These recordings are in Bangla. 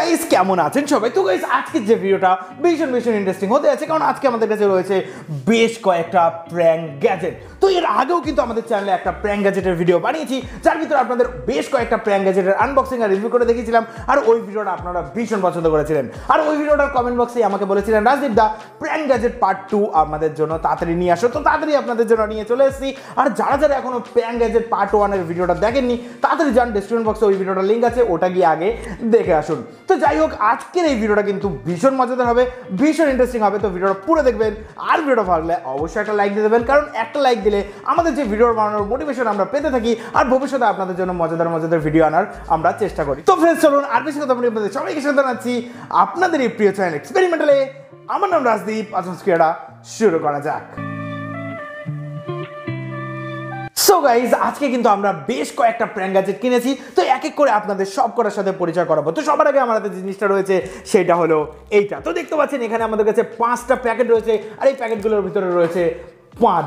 গাইস কেমন আছেন সবাই? তো গাইস আজকে যে ভিডিওটা ভীষণ ইন্টারেস্টিং হতে যাচ্ছে, কারণ আজকে আমাদের কাছে রয়েছে বেশ কয়েকটা প্র্যাঙ্ক গ্যাজেট। তো এর আগেও কিন্তু আমাদের চ্যানেলে একটা প্র্যাঙ্ক গ্যাজেটের ভিডিও বানিয়েছি, যার ভিতরে আপনাদের বেশ কয়েকটা প্র্যাঙ্ক গ্যাজেটের আনবক্সিং আর রিভিউ করে দেখিয়েছিলাম। আর ওই ভিডিওটা আপনারা ভীষণ পছন্দ করেছিলেন। আর ওই ভিডিওটার কমেন্ট বক্সে আমাকে বলেছিলেন, রাজদীপ দা প্র্যাঙ্ক গ্যাজেট পার্ট 2 আমাদের জন্য তাড়াতাড়ি নিয়ে আসো। তো তাড়াতাড়ি আপনাদের জন্য নিয়ে চলে এসেছি। আর যারা যারা এখনো প্র্যাঙ্ক গ্যাজেট পার্ট 1 এর ভিডিওটা দেখেননি, তাড়াতাড়ি যান, ডেসক্রিপশন বক্সে ওই ভিডিওটার লিঙ্ক আছে, ওটা গিয়ে আগে দেখে আসুন। তো যাই হোক, আজকের এই ভিডিওটা কিন্তু ভীষণ মজাদার হবে, ভীষণ ইন্টারেস্টিং হবে। তো ভিডিওটা পুরো দেখবেন। আর ভিডিওটা ভালো লাগলে অবশ্যই একটা লাইক দিয়ে দেবেন, কারণ একটা লাইক দিলে আমাদের যে ভিডিও বানানোর মোটিভেশন আমরা পেতে থাকি, আর ভবিষ্যতে আপনাদের জন্য মজাদার ভিডিও আনার আমরা চেষ্টা করি। তো ফ্রেন্ডস, চলুন আর বেশি কথা বলে আপনাদের সবাইকে স্বাগত জানাচ্ছি আপনাদের এই প্রিয় চ্যানেল এক্সপেরিমেন্টালে। আমার নাম রাজদীপ। আজকের ক্রিয়াটা শুরু করা যাক। সো গাইজ, আজকে কিন্তু আমরা বেশ কয়েকটা প্র্যাঙ্ক গ্যাজেট কিনেছি। তো এক এক করে আপনাদের সব কটার সাথে পরিচয় করাবো। তো সবার আগে আমার হাতে যে জিনিসটা রয়েছে সেটা হলো এইটা। তো দেখতে পাচ্ছেন এখানে আমাদের কাছে 5টা প্যাকেট রয়েছে, আর এই প্যাকেটগুলোর ভিতরে রয়েছে পাঁদ।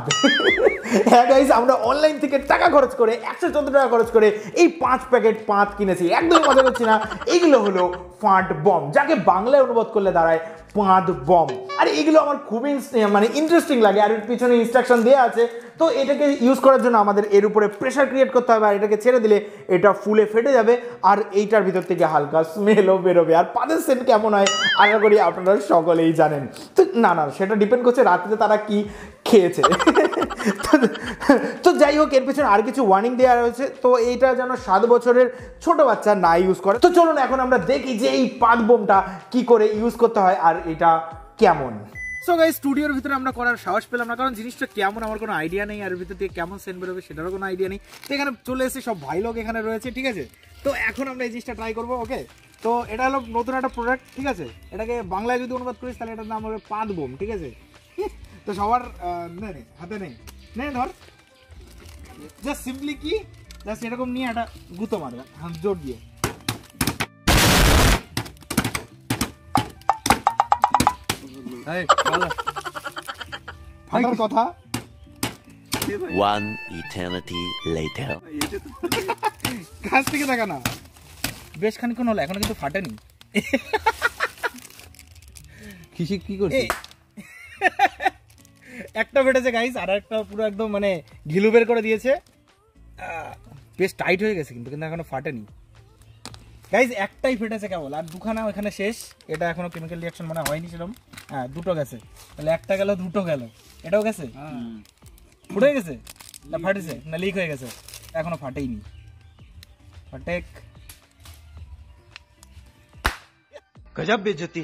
হ্যাঁ গাইজ, আমরা অনলাইন থেকে টাকা খরচ করে 114 টাকা খরচ করে এই 5 প্যাকেট পাঁদ কিনেছি। একদমই মজা করছি না। এগুলো হলো ফাঁট বম, যাকে বাংলায় অনুবাদ করলে দাঁড়ায় পাঁদ বম। আর এগুলো আমার খুবই ইন্টারেস্টিং লাগে। আর এর পিছনে ইনস্ট্রাকশন দেওয়া আছে। তো এটাকে ইউজ করার জন্য আমাদের এর উপরে প্রেশার ক্রিয়েট করতে হবে, আর এটাকে ছেড়ে দিলে এটা ফুলে ফেটে যাবে, আর এইটার ভিতর থেকে হালকা স্মেলও বেরোবে। আর পাদের সেন্ট কেমন হয় আশা করি আপনারা সকলেই জানেন। তো না সেটা ডিপেন্ড করছে রাত্রে তারা কি খেয়েছে। তো যাই হোক, এর পেছনে আর কিছু ওয়ার্নিং দেওয়া রয়েছে। তো এইটা যেন 7 বছরের ছোট বাচ্চা না ইউজ করে। তো চলুন এখন আমরা দেখি যে এই পাদ বোমটা কি করে ইউজ করতে হয় আর এটা কেমন। সো গাইস, স্টুডিওর ভিতরে আমরা করার সাহস পেলাম না, কারণ জিনিসটা কেমন আমার কোনো আইডিয়া নেই, আর ভিতর থেকে কেমন সেন্ট বেরোবে সেটারও কোনো আইডিয়া নেই। তো এখানে চলে এসে সব ভাই লোক এখানে রয়েছে, ঠিক আছে। তো এখন আমরা এই জিনিসটা ট্রাই করবো। ওকে, তো এটা হলো নতুন একটা প্রোডাক্ট, ঠিক আছে। এটাকে বাংলায় যদি অনুবাদ করিস তাহলে এটার নাম হবে পাদ বোম, ঠিক আছে। তো সবার হাতে নেই, ধর জাস্ট সিম্পলি কি জাস্ট এরকম নিয়ে একটা গুঁতো মারবে জোর দিয়ে। কথা One eternity later. কাছ থেকে দেখা না, বেশ খানিক্ষণ হলো, এখনো কিন্তু ফাটেনি। কি করছি? একটা ফেটেছে গাইস, আর একটা পুরো একদম ঘিলু বের করে দিয়েছে। বেশ টাইট হয়ে গেছে, কিন্তু এখনো ফাটেনি গাইস। একটাই ফেটেছে কেবল, আর দুখানা ওখানে শেষ। এটা এখনো কেমিক্যাল রিঅ্যাকশন হয়নি সেরকম। হ্যাঁ, দুটো গেছে, তাহলে একটা গেল, দুটো গেল। এটাও গেছে, ফুটে গেছে না ফাটেছে না লিক হয়ে গেছে? এখনো ফাটেইনি। ফাটেক গজব বেজতি।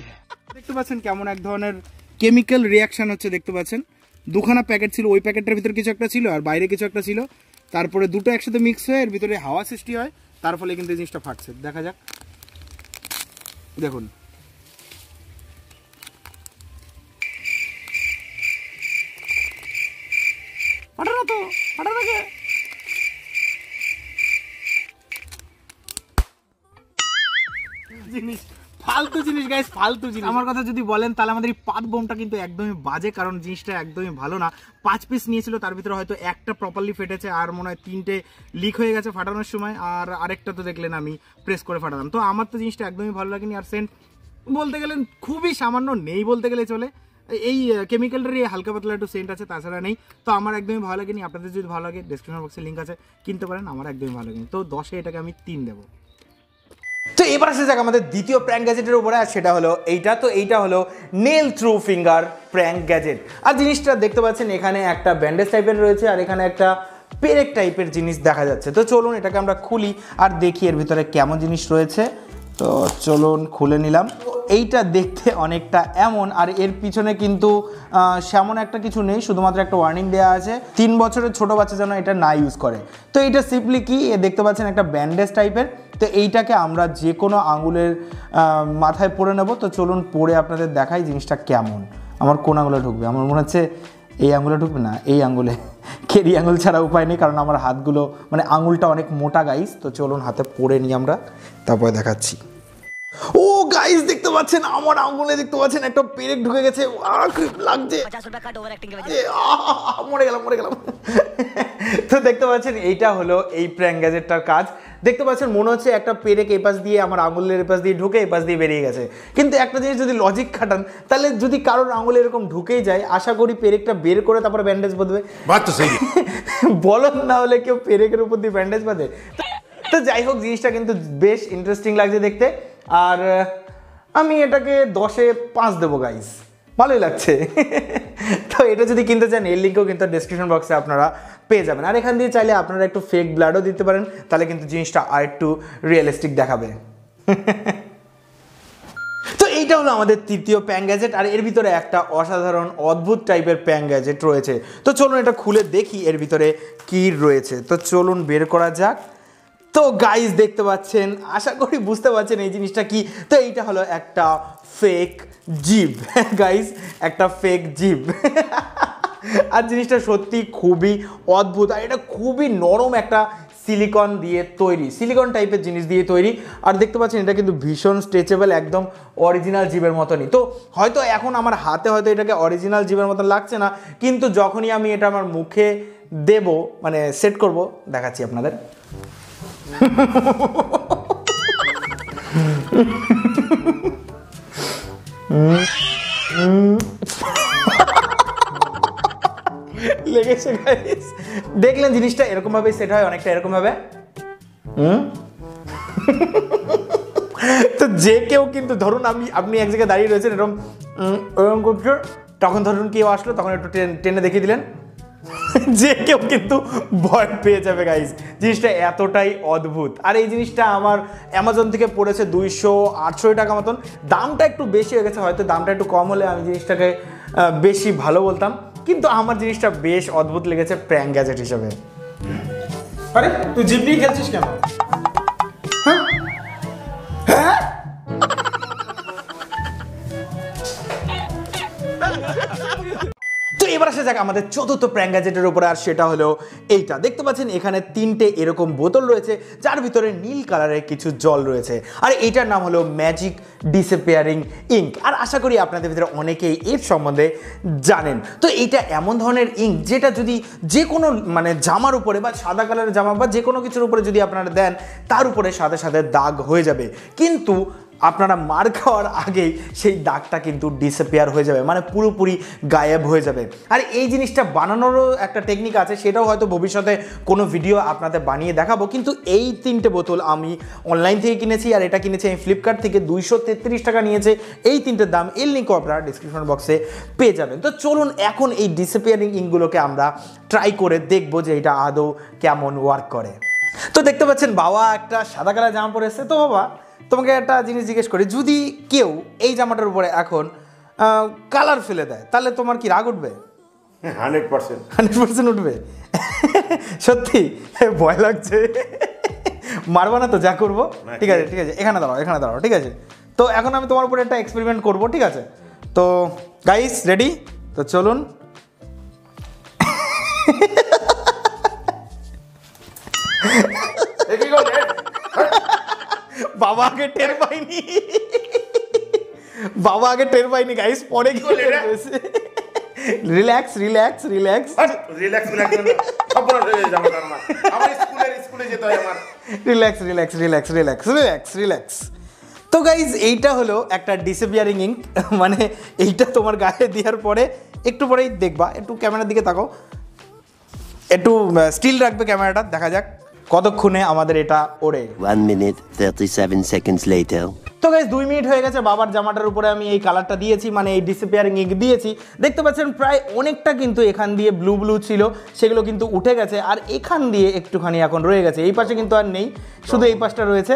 দেখতে পাচ্ছেন কেমন এক ধরনের কেমিক্যাল রিঅ্যাকশন হচ্ছে, দেখতে পাচ্ছেন। দুখানা প্যাকেট ছিল, ওই প্যাকেটটার ভিতরে কিছু একটা ছিল আর বাইরে কিছু একটা ছিল। তারপরে দুটো একসাথে মিক্স হয়ে এর ভিতরে হাওয়া সৃষ্টি হয়, তার ফলে কিন্তু এই জিনিসটা ফাটছে। দেখা যাক, দেখুন। ফালতু জিনিস গাইস, ফালতু জিনিস। আমার কথা যদি বলেন তাহলে আমাদের এই পাদ বোমটা কিন্তু একদমই বাজে, কারণ জিনিসটা একদমই ভালো না। 5 পিস নিয়েছিল, তার ভিতরে হয়তো একটা প্রপারলি ফেটেছে, আর মনে হয় 3টে লিক হয়ে গেছে ফাটানোর সময়, আর আরেকটা তো দেখলেন আমি প্রেস করে ফাটালাম। তো আমার তো জিনিসটা একদমই ভালো লাগেনি। আর সেন্ট বলতে গেলেন খুবই সামান্য, নেই বলতে গেলে চলে। এই কেমিক্যালটারই হালকা পাতলা একটু সেন্ট আছে, তাছাড়া নেই। তো আমার একদমই ভালো লাগেনি। আপনাদের যদি ভালো লাগে ডেসক্রিপশন বক্সে লিঙ্ক আছে, কিনতে পারেন। আমার একদমই ভালো লাগেনি। তো 10-এ এটাকে আমি 3 দেবো। তো এবার আসে যাক আমাদের দ্বিতীয় প্র্যাঙ্ক গ্যাজেটের উপরে, আর সেটা হলো এইটা। তো এইটা হলো nail through finger prank gadget. আর জিনিসটা দেখতে পাচ্ছেন এখানে একটা ব্যান্ডেজ টাইপের রয়েছে, আর এখানে একটা পেরেক টাইপের জিনিস দেখা যাচ্ছে। তো চলুন এটাকে আমরা খুলি আর দেখি এর ভিতরে কেমন জিনিস রয়েছে। তো চলুন খুলে নিলাম। এইটা দেখতে অনেকটা এমন, আর এর পিছনে কিন্তু সেমন একটা কিছু নেই, শুধুমাত্র একটা ওয়ার্নিং দেওয়া আছে 3 বছরের ছোট বাচ্চা যেন এটা না ইউজ করে। তো এইটা সিম্পলি কি দেখতে পাচ্ছেন একটা ব্যান্ডেজ টাইপের। তো এইটাকে আমরা যে কোনো আঙুলের মাথায় পরে নেব। তো চলুন পরে আপনাদের দেখাই জিনিসটা কেমন। আমার কোন আঙুলে ঢুকবে? আমার মনে হচ্ছে এই আঙুলে ঢুকবে না, এই আঙুলে। কেরি আঙুল ছাড়া উপায় নেই, কারণ আমার হাতগুলো আঙুলটা অনেক মোটা গাইস। তো চলুন হাতে পরে নিই আমরা, তারপরে দেখাচ্ছি। ও গাইস, দেখতে পাচ্ছেন আমার আঙুলে দেখতে পাচ্ছেন একটা পেরেক ঢুকে গেছে। লাগছে, মরে গেলাম। তো দেখতে পাচ্ছেন এইটা হলো এই প্র্যাঙ্ক গ্যাজেটটার কাজ। দেখতে পাচ্ছেন মনে হচ্ছে একটা পেরেক এই পাশ দিয়ে আমার আঙুলের এই পাশ দিয়ে ঢুকে এই পাশ দিয়ে বেরিয়ে গেছে, কিন্তু একটা জিনিস যদি লজিক খাটান তাহলে যদি কারোর আঙুলে এরকম ঢুকেই যায়, আশা করি পেরেকটা বের করে তারপরে ব্যান্ডেজ বাঁধবে। বাদ তো সেই বলদ না হলে কেউ পেরেকের উপর দিয়ে ব্যান্ডেজ বাঁধে। তো যাই হোক, জিনিসটা কিন্তু বেশ ইন্টারেস্টিং লাগছে দেখতে, আর আমি এটাকে 10-এ 5 দেবো গাইস, ভালোই লাগছে। তো এটা যদি কিনতে চান এর লিঙ্কও কিন্তু ডেসক্রিপশন বক্সে আপনারা পেয়ে যাবেন, আর এখান দিয়ে চাইলে আপনারা একটু ফেক ব্লাডও দিতে পারেন, তাহলে কিন্তু জিনিসটা আর একটু রিয়েলিস্টিক দেখাবে। তো এইটা হলো আমাদের তৃতীয় প্যাং গ্যাজেট, আর এর ভিতরে একটা অসাধারণ অদ্ভুত টাইপের প্যাং গ্যাজেট রয়েছে। তো চলুন এটা খুলে দেখি এর ভিতরে কি রয়েছে। তো চলুন বের করা যাক। তো গাইস দেখতে পাচ্ছেন, আশা করি বুঝতে পারছেন এই জিনিসটা কি। তো এইটা হলো একটা ফেক জিভ গাইস, একটা ফেক জিভ। আর জিনিসটা সত্যি খুবই অদ্ভুত, আর এটা খুবই নরম একটা সিলিকন দিয়ে তৈরি, সিলিকন টাইপের জিনিস দিয়ে তৈরি। আর দেখতে পাচ্ছেন এটা কিন্তু ভীষণ স্ট্রেচেবল, একদম অরিজিনাল জিভের মতনই। তো হয়তো এখন আমার হাতে হয়তো এটাকে অরিজিনাল জিভের মতন লাগছে না, কিন্তু যখনই আমি এটা আমার মুখে দেব, মানে সেট করব, দেখাচ্ছি আপনাদের। লেগেছে গাইস, দেখলেন জিনিসটা এরকম ভাবে সেট হয়, অনেকটা এরকম ভাবে। তো যে কেউ কিন্তু ধরুন আপনি এক জায়গায় দাঁড়িয়ে রয়েছেন, এরকম এরকম করছে, তখন ধরুন কেউ আসলো, তখন একটু টেনে দেখিয়ে দিলেন, যে কেউ কিন্তু ভয় পেয়ে যাবে গাইস। জিনিসটা এতটাই অদ্ভুত। আর এই জিনিসটা আমার অ্যামাজন থেকে পড়েছে 200-800 টাকা মতন। দামটা একটু বেশি হয়ে গেছে, হয়তো দামটা একটু কম হলে আমি জিনিসটাকে বেশি ভালো বলতাম, কিন্তু আমার জিনিসটা বেশ অদ্ভুত লেগেছে প্র্যাঙ্ক গ্যাজেট হিসেবে। আরে তুই জিপ নিয়ে খেলছিস কেন? হ্যাঁ, তো এবার আসা যাক আমাদের চতুর্থ প্র্যাঙ্ক গ্যাজেটের উপরে, আর সেটা হলো এইটা। দেখতে পাচ্ছেন এখানে 3টে এরকম বোতল রয়েছে, যার ভিতরে নীল কালারের কিছু জল রয়েছে, আর এইটার নাম হলো ম্যাজিক ডিসঅ্যাপিয়ারিং ইঙ্ক। আর আশা করি আপনাদের ভিতরে অনেকেই এর সম্বন্ধে জানেন। তো এইটা এমন ধরনের ইঙ্ক যেটা যদি যে কোনো মানে জামার উপরে বা সাদা কালারের জামা বা যে কোনো কিছুর উপরে যদি আপনারা দেন, তার উপরে সাথে সাথে দাগ হয়ে যাবে, কিন্তু আপনারা মার খাওয়ার আগেই সেই দাগটা কিন্তু ডিসঅ্যাপিয়ার হয়ে যাবে, মানে পুরোপুরি গায়েব হয়ে যাবে। আর এই জিনিসটা বানানোরও একটা টেকনিক আছে, সেটাও হয়তো ভবিষ্যতে কোনো ভিডিও আপনাদের বানিয়ে দেখাবো। কিন্তু এই 3টে বোতল আমি অনলাইন থেকে কিনেছি, আর এটা কিনেছি আমি ফ্লিপকার্ট থেকে, 233 টাকা নিয়েছে এই 3টের দাম। এর লিঙ্কও আপনারা ডিসক্রিপশন বক্সে পেয়ে যাবেন। তো চলুন এখন এই ডিসঅ্যাপিয়ারিং ইঙ্কগুলোকে আমরা ট্রাই করে দেখবো যে এটা আদৌ কেমন ওয়ার্ক করে। তো দেখতে পাচ্ছেন বাবা একটা সাদা কালার জামা পরে এসছে। তো বাবা, তোমাকে একটা জিনিস জিজ্ঞেস করি, যদি কেউ এই জামাটার উপরে এখন কালার ফেলে দেয়, তাহলে তোমার কি রাগ উঠবে? 100% উঠবে। সত্যি ভয় লাগছে, মারবা না তো যা করবো? ঠিক আছে ঠিক আছে, এখানে দাঁড়াও, ঠিক আছে। তো এখন আমি তোমার উপরে একটা এক্সপেরিমেন্ট করবো, ঠিক আছে? তো গাইস রেডি? তো চলুন। বাবা আগে টের পাইনি গাইস, পরে কি হয়েছে? রিল্যাক্স। তো গাইস এইটা হলো একটা ডিসঅ্যাপিয়ারিং ইঙ্ক, মানে এইটা তোমার গায়ে দেওয়ার পরে একটু পরেই দেখবা, একটু ক্যামেরার দিকে তাকাও, একটু স্টিল রাখবে ক্যামেরাটা, দেখা যাক কতক্ষণে আমাদের এটা ওড়ে। 1 minute 37 seconds later. তো গাইস 2 মিনিট হয়ে গেছে, বাবার জামাটার উপরে আমি এই কালারটা দিয়েছি, মানে এই ডিসঅ্যাপিয়ারিং ইঙ্ক দিয়েছি। দেখতে পাচ্ছেন প্রায় অনেকটা কিন্তু এখান দিয়ে ব্লু ছিল, সেগুলো কিন্তু উঠে গেছে, আর এখান দিয়ে একটুখানি এখন রয়ে গেছে। এই পাশে কিন্তু আর নেই, শুধু এই পাশটা রয়েছে,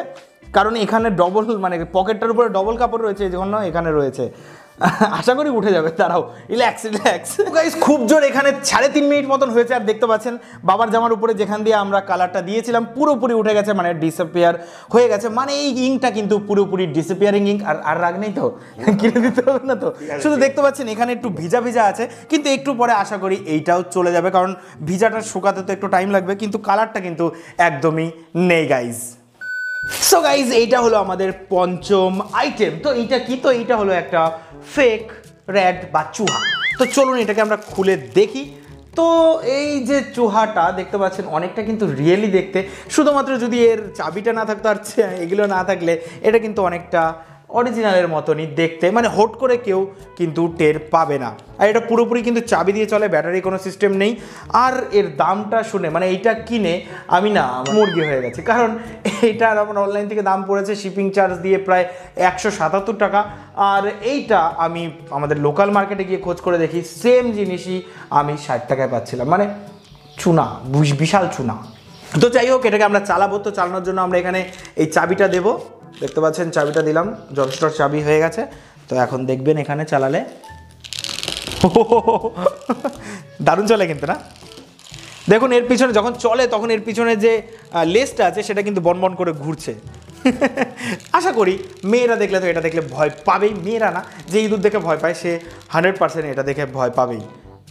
কারণ এখানে ডবল মানে পকেটটার উপরে ডবল কাপড় রয়েছে, এই জন্য এখানে রয়েছে। আশা করি উঠে যাবে, তারাও রিল্যাক্স। গাইস খুব জোর এখানে 3.5 মিনিট মতন হয়েছে, আর দেখতে পাচ্ছেন বাবার জামার উপরে যেখান দিয়ে আমরা কালারটা দিয়েছিলাম পুরোপুরি উঠে গেছে, মানে ডিসঅ্যাপিয়ার হয়ে গেছে। মানে এই ইঙ্কটা কিন্তু পুরোপুরি ডিসঅ্যাপিয়ারিং ইঙ্ক। আর রাগ নেই তো, কিনে দিতে হবে না তো? শুধু দেখতে পাচ্ছেন এখানে একটু ভিজা আছে, কিন্তু একটু পরে আশা করি এইটাও চলে যাবে, কারণ ভিজাটা শুকাতে তো একটু টাইম লাগবে, কিন্তু কালারটা কিন্তু একদমই নেই গাইজ। সো গাইজ এইটা হলো আমাদের পঞ্চম আইটেম। তো এইটা কি? তো এইটা হলো একটা ফেক র্যাট বা চুহা। তো চলুন এটাকে আমরা খুলে দেখি। তো এই যে চুহাটা দেখতে পাচ্ছেন অনেকটা কিন্তু রিয়েলি দেখতে, শুধুমাত্র যদি এর চাবিটা না থাকতো আর এগুলো না থাকলে এটা কিন্তু অনেকটা অরিজিনালের মতনই দেখতে, মানে হট করে কেউ কিন্তু টের পাবে না। আর এটা পুরোপুরি কিন্তু চাবি দিয়ে চলে, ব্যাটারি কোনো সিস্টেম নেই। আর এর দামটা শুনে মানে এইটা কিনে আমি না মুরগি হয়ে গেছে, কারণ এইটার আমার অনলাইন থেকে দাম পড়েছে শিপিং চার্জ দিয়ে প্রায় 177 টাকা। আর এইটা আমি আমাদের লোকাল মার্কেটে গিয়ে খোঁজ করে দেখি সেম জিনিসই আমি 60 টাকায় পাচ্ছিলাম, মানে চুনা, বিশাল চুনা। তো যাই হোক, এটাকে আমরা চালাবো। তো চালানোর জন্য আমরা এখানে এই চাবিটা দেবো, দেখতে পাচ্ছেন চাবিটা দিলাম, যথেষ্ট চাবি হয়ে গেছে। তো এখন দেখবেন এখানে চালালে দারুণ চলে কিন্তু না, দেখুন এর পিছনে যখন চলে তখন এর পিছনে যে লেসটা আছে সেটা কিন্তু বনবন করে ঘুরছে। আশা করি মেয়েরা দেখলে তো এটা দেখলে ভয় পাবেই, মেয়েরা না, যে ইঁদুর দেখে ভয় পায় সে 100% এটা দেখে ভয় পাবেই।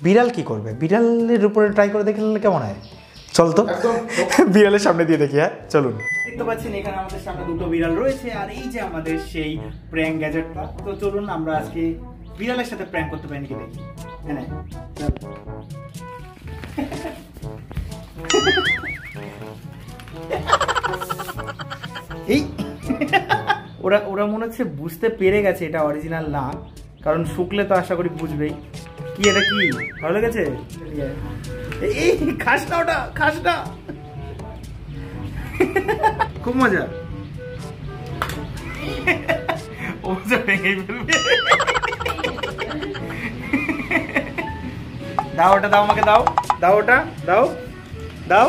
বিড়াল কি করবে, বিড়ালের উপরে ট্রাই করে দেখলে কেমন হয়, চল তো বিড়ালের সামনে দিয়ে দেখি। হ্যাঁ চলুন, দেখতে পাচ্ছেন এখানে আমাদের সামনে দুটো বিড়াল রয়েছে, আর এই যে আমাদের সেই প্র্যাঙ্ক গ্যাজেটটা। তো চলুন আমরা আজকে বিড়ালের সাথে প্র্যাঙ্ক করতে পারি নাকি দেখি। হ্যাঁ এই ওরা ওরা মনে হচ্ছে বুঝতে পেরে গেছে এটা অরিজিনাল না, কারণ শুকলে তো আশা করি বুঝবেই। কি এটা কি ভালো লেগেছে? এই খাস না, ওটা খাস না, খুব মজা। ও যা ভেঙে ফেলবে। দাও ওটা, দাও আমাকে, দাও দাও ওটা, দাও দাও।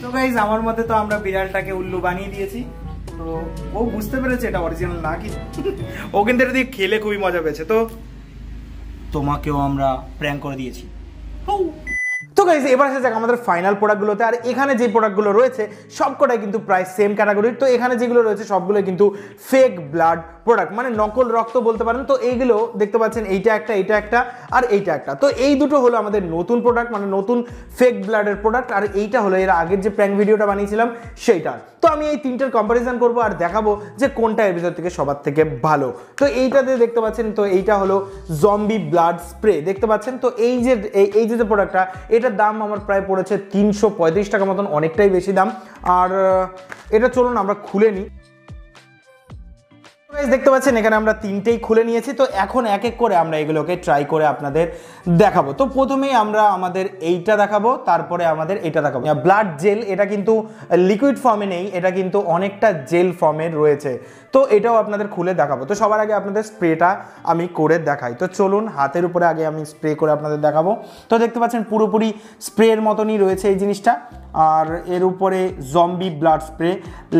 তো গাইজ আমার মতে তো আমরা বিড়ালটাকে উল্লু বানিয়ে দিয়েছি। তো ও বুঝতে পেরেছে এটা অরিজিনাল না, কি ও কিন্তু এটা দিয়ে খেলে খুবই মজা পেয়েছে। তো তোমাকেও আমরা প্র্যাঙ্ক করে দিয়েছি। তো গাইজ এবার আসা যাক আমাদের ফাইনাল প্রোডাক্টগুলোতে। আর এখানে যে প্রোডাক্টগুলো রয়েছে সবকটাই কিন্তু প্রায় সেম ক্যাটাগরির। তো এখানে যেগুলো রয়েছে সবগুলো কিন্তু ফেক ব্লাড প্রোডাক্ট, মানে নকল রক্ত বলতে পারেন। তো এইগুলো দেখতে পাচ্ছেন এইটা একটা, এইটা একটা, আর এইটা একটা। তো এই দুটো হলো আমাদের নতুন প্রোডাক্ট, মানে নতুন ফেক ব্লাডের প্রোডাক্ট। আর এইটা হলো এর আগের যে প্র্যাঙ্ক ভিডিওটা বানিয়েছিলাম সেইটা। তো আমি এই তিনটার কম্পারিজন করবো আর দেখাবো যে কোনটা এর ভিতর থেকে সবার থেকে ভালো। তো এইটাতে দেখতে পাচ্ছেন, তো এইটা হলো জম্বি ব্লাড স্প্রে, দেখতে পাচ্ছেন। তো এই যে প্রোডাক্টটা, এটার দাম আমার প্রায় পড়েছে 335 টাকা মতন, অনেকটাই বেশি দাম। আর এটা চলুন আমরা খুলে নিই। দেখতে পাচ্ছেন এখানে আমরা তিনটেই খুলে নিয়েছি। তো এখন এক এক করে আমরা এগুলোকে ট্রাই করে আপনাদের দেখাবো। তো প্রথমেই আমরা আমাদের এইটা দেখাবো, তারপরে আমাদের এইটা দেখাবো। ব্লাড জেল, এটা কিন্তু লিকুইড ফর্মে নেই, এটা কিন্তু অনেকটা জেল ফর্মে রয়েছে। তো এটাও আপনাদের খুলে দেখাবো। তো সবার আগে আপনাদের স্প্রেটা আমি করে দেখাই। তো চলুন হাতের উপরে আগে আমি স্প্রে করে আপনাদের দেখাবো। তো দেখতে পাচ্ছেন পুরোপুরি স্প্রের মতনই রয়েছে এই জিনিসটা। আর এর উপরে জম্বি ব্লাড স্প্রে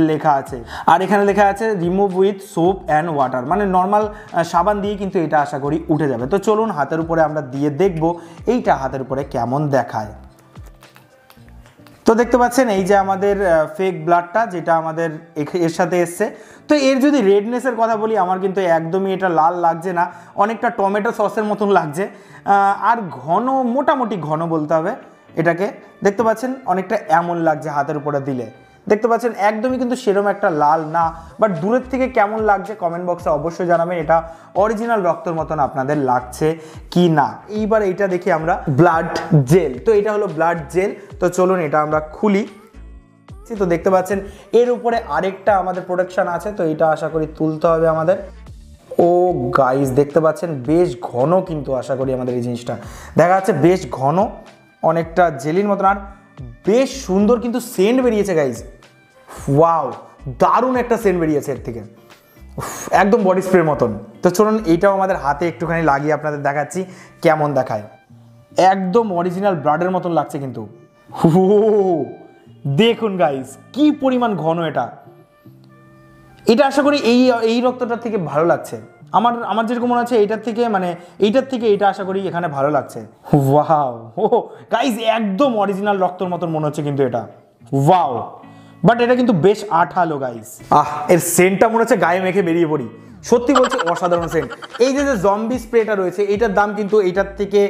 লেখা আছে, আর এখানে লেখা আছে remove with soap and water, মানে নর্মাল সাবান দিয়ে কিন্তু এটা আশা করি উঠে যাবে। তো চলুন হাতের উপরে আমরা দিয়ে দেখব এইটা হাতের উপরে কেমন দেখায়। তো দেখতে পাচ্ছেন এই যে আমাদের ফেক ব্লাডটা যেটা আমাদের এর সাথে এসছে। তো এর যদি রেডনেসের কথা বলি, আমার কিন্তু একদমই এটা লাল লাগছে না, অনেকটা টমেটো সসের মতন লাগছে। আর ঘন, মোটামুটি ঘন বলতে হবে এটাকে। দেখতে পাচ্ছেন অনেকটা এমন লাগছে হাতের উপরে দিলে, দেখতে পাচ্ছেন একদমই কিন্তু সেরকম একটা লাল না। বাট দূরের থেকে কেমন লাগছে কমেন্ট বক্সে অবশ্যই জানাবেন, এটা অরিজিনাল রক্তের মতন আপনাদের লাগছে কি না। এইবার এইটা দেখি আমরা, ব্লাড জেল। তো এটা হলো ব্লাড জেল। তো চলুন এটা আমরা খুলি। তো দেখতে পাচ্ছেন এর উপরে আরেকটা আমাদের প্রোডাকশন আছে, তো এটা আশা করি তুলতে হবে আমাদের। ও গাইস দেখতে পাচ্ছেন বেশ ঘন, কিন্তু আশা করি আমাদের এই জিনিসটা দেখা যাচ্ছে বেশ ঘন, অনেকটা জেলির মতন, আর বেশ সুন্দর কিন্তু সেন্ট বেরিয়েছে গাইজ। ওয়াও, দারুণ একটা সেন্ট বেরিয়েছে এর থেকে, একদম বডি স্প্রের মতন। তো চলুন এইটাও আমাদের হাতে একটুখানি লাগিয়ে আপনাদের দেখাচ্ছি কেমন দেখায়। একদম অরিজিনাল ব্লাডের মতন লাগছে কিন্তু। দেখুন গাইজ কি পরিমাণ ঘন এটা। এটা আশা করি এই রক্তটার থেকে ভালো লাগছে আমার যেরকম মনে হচ্ছে এইটার থেকে, মানে এইটার থেকে এটা আশা করি এখানে ভালো লাগছে। ওয়াও, ও গাইজ একদম অরিজিনাল রক্তর মতন মনে হচ্ছে কিন্তু এটা। ওয়াও, বাট এটা কিন্তু বেশ আঠালো গাইজ। এর সেন্টটা মনে হচ্ছে গায়ে মেখে বেরিয়ে পড়ি, সত্যি বলছি অসাধারণ সেন্ট। এই যে জম্বি স্প্রেটা রয়েছে এইটার দাম কিন্তু এইটার থেকে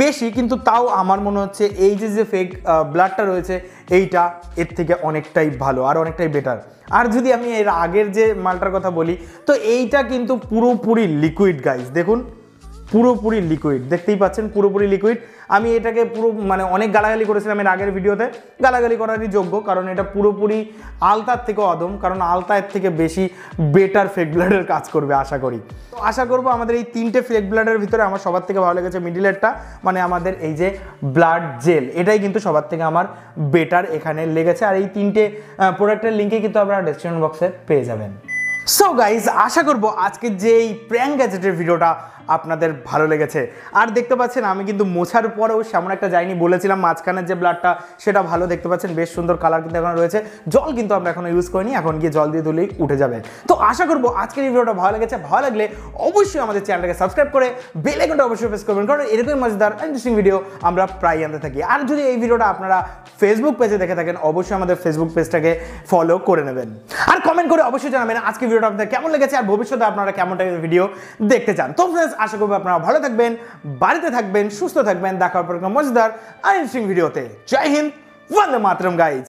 বেশি, কিন্তু তাও আমার মনে হচ্ছে এই যে ফেক ব্লাডটা রয়েছে এইটা এর থেকে অনেকটাই ভালো আর অনেকটাই বেটার। আর যদি আমি এর আগের যে মালটার কথা বলি, তো এইটা কিন্তু পুরোপুরি লিকুইড গাইজ। দেখুন পুরোপুরি লিকুইড, দেখতেই পাচ্ছেন পুরোপুরি লিকুইড। আমি এটাকে পুরো মানে অনেক গালাগালি করেছিলাম এর আগের ভিডিওতে, গালাগালি করারই যোগ্য, কারণ এটা পুরোপুরি আলতার থেকেও অদম, কারণ আলতা এর থেকে বেশি বেটার ফেক ব্লাডের কাজ করবে আশা করি। তো আশা করবো আমাদের এই 3টে ফেক ব্লাডের ভিতরে আমার সবার থেকে ভালো লেগেছে মিডিলেরটা, মানে আমাদের এই যে ব্লাড জেল, এটাই কিন্তু সবার থেকে আমার বেটার এখানে লেগেছে। আর এই 3টে প্রোডাক্টের লিঙ্কে কিন্তু আপনারা ডেসক্রিপশন বক্সে পেয়ে যাবেন। সো গাইজ, আশা করবো আজকে যে এই প্র্যাঙ্ক গ্যাজেটের ভিডিওটা আপনাদের ভালো লেগেছে। আর দেখতে পাচ্ছেন আমি কিন্তু মোছার পরেও সেমন একটা যাইনি, বলেছিলাম মাঝখানের যে ব্লাডটা সেটা ভালো, দেখতে পাচ্ছেন বেশ সুন্দর কালার কিন্তু এখন রয়েছে। জল কিন্তু আমরা এখনো ইউজ করিনি, এখন গিয়ে জল দিয়ে ধুলেই উঠে যাবে। তো আশা করবো আজকের এই ভিডিওটা ভালো লেগেছে। ভালো লাগলে অবশ্যই আমাদের চ্যানেলটাকে সাবস্ক্রাইব করে বেল আইকনটা অবশ্যই প্রেস করবেন, কারণ এরকম মজাদার ইন্টারেস্টিং ভিডিও আমরা প্রায় আনতে থাকি। আর যদি এই ভিডিওটা আপনারা ফেসবুক পেজে দেখে থাকেন, অবশ্যই আমাদের ফেসবুক পেজটাকে ফলো করে নেবেন। আর কমেন্ট করে অবশ্যই জানাবেন আজকে ভিডিওটা আপনাদের কেমন লেগেছে আর ভবিষ্যতে আপনারা কেমন টাইপের ভিডিও দেখতে চান। তো ফ্রেন্ডস, আশা করবো আপনারা ভালো থাকবেন, বাড়িতে থাকবেন, সুস্থ থাকবেন। দেখা হবে মজাদার আর ইন্টারেস্টিং ভিডিওতে। জয় হিন্দ, বন্দে মাতরম গাইজ।